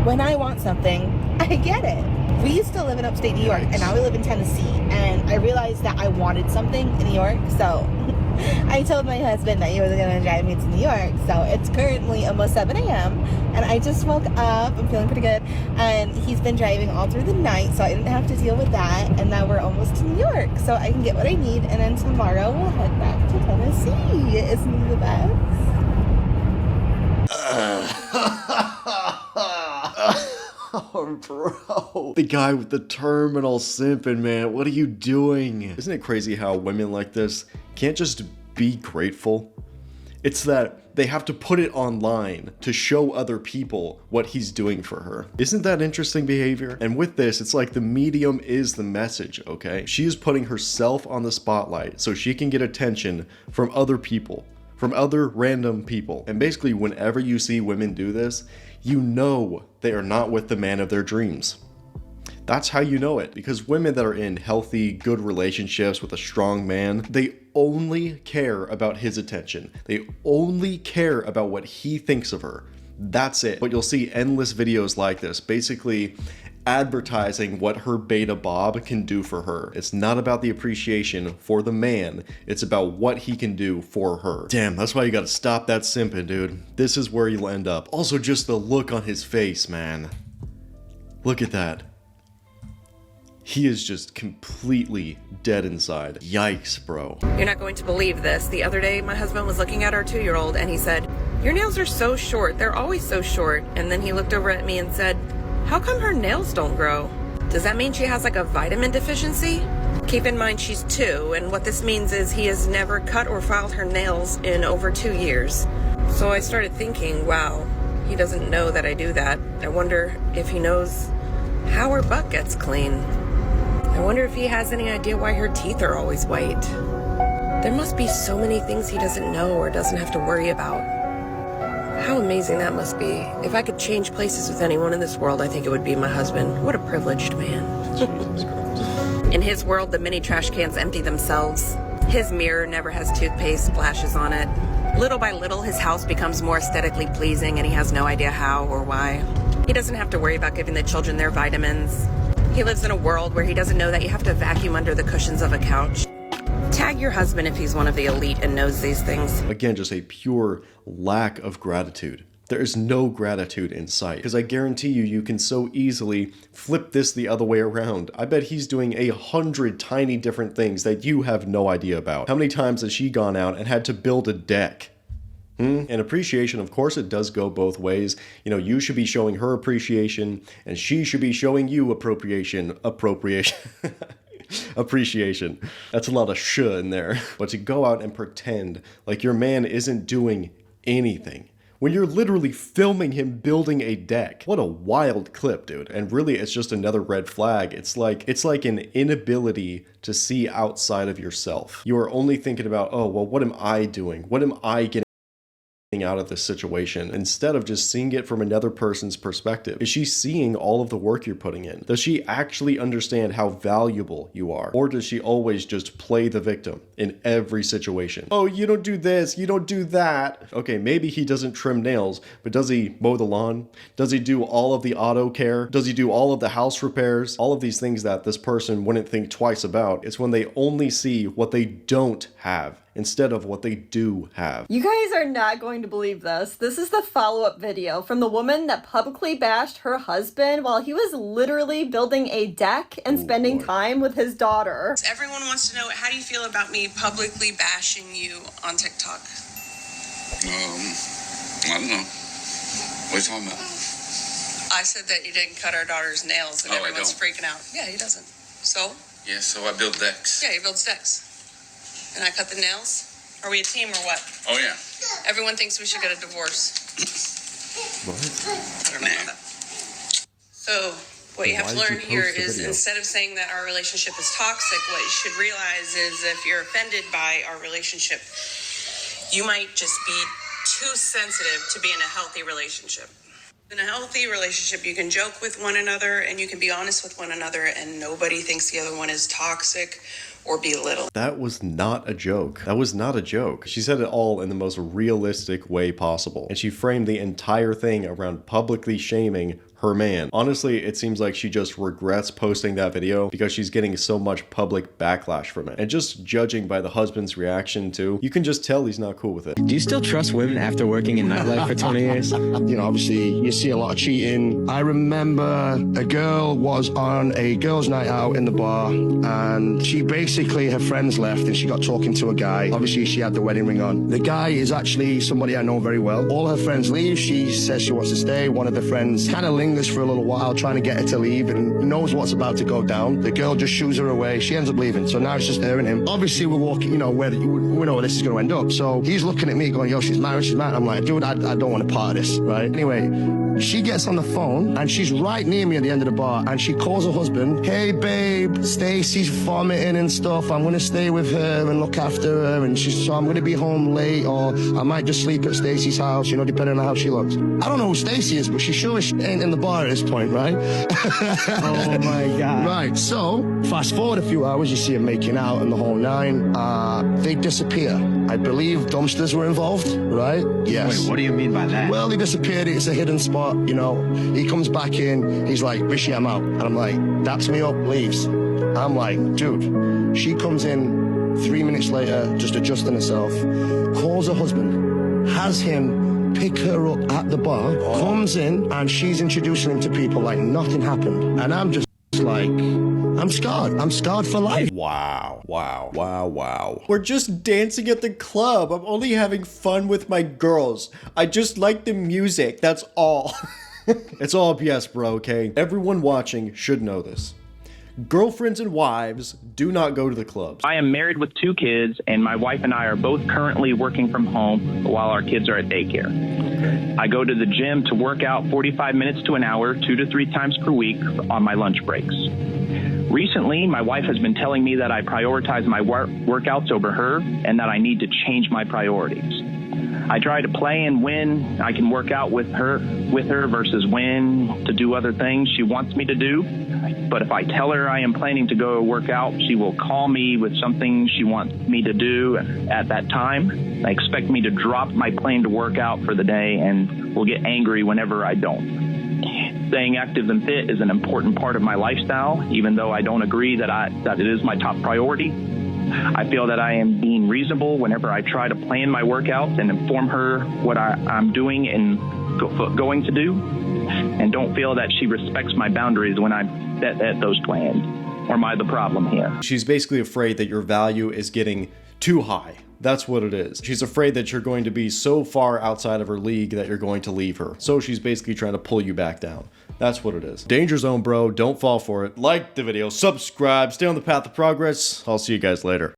when I want something, I get it. We used to live in upstate New York, and now we live in Tennessee, and I realized that I wanted something in New York, so I told my husband that he was going to drive me to New York. So it's currently almost 7 a.m. and I just woke up. I'm feeling pretty good, and he's been driving all through the night, so I didn't have to deal with that. And now we're almost to New York, so I can get what I need, and then tomorrow we'll head back to Tennessee. Isn't he the best? Oh, bro. The guy with the terminal simping, man. What are you doing? Isn't it crazy how women like this can't just be grateful? It's that they have to put it online to show other people what he's doing for her. Isn't that interesting behavior? And with this, it's like the medium is the message, okay? She is putting herself on the spotlight so she can get attention from other people, from other random people. And basically, whenever you see women do this, you know they are not with the man of their dreams. That's how you know it, because women that are in healthy, good relationships with a strong man, they only care about his attention. They only care about what he thinks of her. That's it. But you'll see endless videos like this, basically advertising what her beta bob can do for her. It's not about the appreciation for the man, it's about what he can do for her. Damn, that's why you gotta stop that simping, dude. This is where you'll end up. Also, just the look on his face, man. Look at that. He is just completely dead inside. Yikes, bro. You're not going to believe this. The other day, my husband was looking at our 2-year-old and he said, "Your nails are so short. They're always so short." And then he looked over at me and said, "How come her nails don't grow? Does that mean she has like a vitamin deficiency?" Keep in mind she's 2, and what this means is he has never cut or filed her nails in over 2 years. So I started thinking, wow, he doesn't know that I do that. I wonder if he knows how her butt gets clean. I wonder if he has any idea why her teeth are always white. There must be so many things he doesn't know or doesn't have to worry about. How amazing that must be. If I could change places with anyone in this world, I think it would be my husband. What a privileged man. Jesus Christ. In his world, the mini trash cans empty themselves. His mirror never has toothpaste splashes on it. Little by little, his house becomes more aesthetically pleasing and he has no idea how or why. He doesn't have to worry about giving the children their vitamins. He lives in a world where he doesn't know that you have to vacuum under the cushions of a couch. Tag your husband if he's one of the elite and knows these things. Again, just a pure lack of gratitude. There is no gratitude in sight, because I guarantee you, you can so easily flip this the other way around. I bet he's doing 100 tiny different things that you have no idea about. How many times has she gone out and had to build a deck? And appreciation, of course, it does go both ways. You know, you should be showing her appreciation, and she should be showing you appropriation. Appreciation. That's a lot of sh in there. But to go out and pretend like your man isn't doing anything when you're literally filming him building a deck. What a wild clip, dude. And really, it's just another red flag. It's like an inability to see outside of yourself. You are only thinking about, oh, well, what am I doing? What am I getting out of this situation, instead of just seeing it from another person's perspective? Is she seeing all of the work you're putting in? Does she actually understand how valuable you are? Or does she always just play the victim in every situation? Oh, you don't do this, you don't do that. Okay, maybe he doesn't trim nails, but does he mow the lawn? Does he do all of the auto care? Does he do all of the house repairs? All of these things that this person wouldn't think twice about. It's when they only see what they don't have instead of what they do have. You guys are not going to believe this. This is the follow-up video from the woman that publicly bashed her husband while he was literally building a deck and spending time with his daughter. Everyone wants to know, how do you feel about me publicly bashing you on TikTok? I don't know. What are you talking about? I said that you didn't cut our daughter's nails and everyone's freaking out. Yeah, he doesn't. So? Yeah, so I build decks. Yeah, he builds decks. And I cut the nails? Are we a team or what? Oh, yeah. Everyone thinks we should get a divorce. What? I don't know about that. So, what you have to learn here is, instead of saying that our relationship is toxic, what you should realize is if you're offended by our relationship, you might just be too sensitive to be in a healthy relationship. In a healthy relationship, you can joke with one another and you can be honest with one another, and nobody thinks the other one is toxic or belittled. That was not a joke. That was not a joke. She said it all in the most realistic way possible. And she framed the entire thing around publicly shaming her man. Honestly, it seems like she just regrets posting that video because she's getting so much public backlash from it. And just judging by the husband's reaction too, you can just tell he's not cool with it. Do you still trust women after working in nightlife for 20 years? You know, obviously you see a lot of cheating. I remember a girl was on a girls' night out in the bar, and she basically, her friends left and she got talking to a guy. Obviously she had the wedding ring on. The guy is actually somebody I know very well. All her friends leave. She says she wants to stay. One of the friends kind of lingers for a little while, trying to get her to leave, and knows what's about to go down. The girl just shoos her away. She ends up leaving. So now it's just her and him. Obviously we're walking, you know, we know where this is going to end up. So he's looking at me going, yo, she's married, she's married. I'm like, dude, I don't want to part of this, right? Anyway, she gets on the phone and she's right near me at the end of the bar, and she calls her husband, hey babe, Stacy's vomiting and stuff. I'm going to stay with her and look after her, and so I'm going to be home late, or I might just sleep at Stacy's house, you know, depending on how she looks. I don't know who Stacy is, but she sure ain't in the bar at this point, right? Oh my God. Right, so fast forward a few hours, you see them making out and the whole nine. They disappear. I believe dumpsters were involved, right? Yes. Wait, what do you mean by that? Well, they disappeared. It's a hidden spot, you know. He comes back in. He's like, Rishi, I'm out. And I'm like, daps me up, leaves. I'm like, dude. She comes in 3 minutes later, just adjusting herself, calls her husband, has him pick her up at the bar, comes in, and she's introducing him to people like nothing happened. And I'm just like, I'm scarred. I'm scarred for life. Wow. Wow. Wow. Wow. We're just dancing at the club. I'm only having fun with my girls. I just like the music. That's all. It's all BS, bro, okay? Everyone watching should know this. Girlfriends and wives do not go to the clubs. I am married with 2 kids, and my wife and I are both currently working from home while our kids are at daycare. I go to the gym to work out 45 minutes to an hour, 2 to 3 times per week on my lunch breaks. Recently, my wife has been telling me that I prioritize my workouts over her and that I need to change my priorities. I try to play and when I can work out with her versus when to do other things she wants me to do. But if I tell her I am planning to go work out, she will call me with something she wants me to do at that time. They expect me to drop my plan to work out for the day and will get angry whenever I don't. Staying active and fit is an important part of my lifestyle, even though I don't agree that it is my top priority. I feel that I am being reasonable whenever I try to plan my workouts and inform her what I'm doing and going to do, and don't feel that she respects my boundaries when I set at those plans. Or am I the problem here? She's basically afraid that your value is getting too high. That's what it is. She's afraid that you're going to be so far outside of her league that you're going to leave her. So she's basically trying to pull you back down. That's what it is. Danger zone, bro. Don't fall for it. Like the video, subscribe, stay on the path of progress. I'll see you guys later.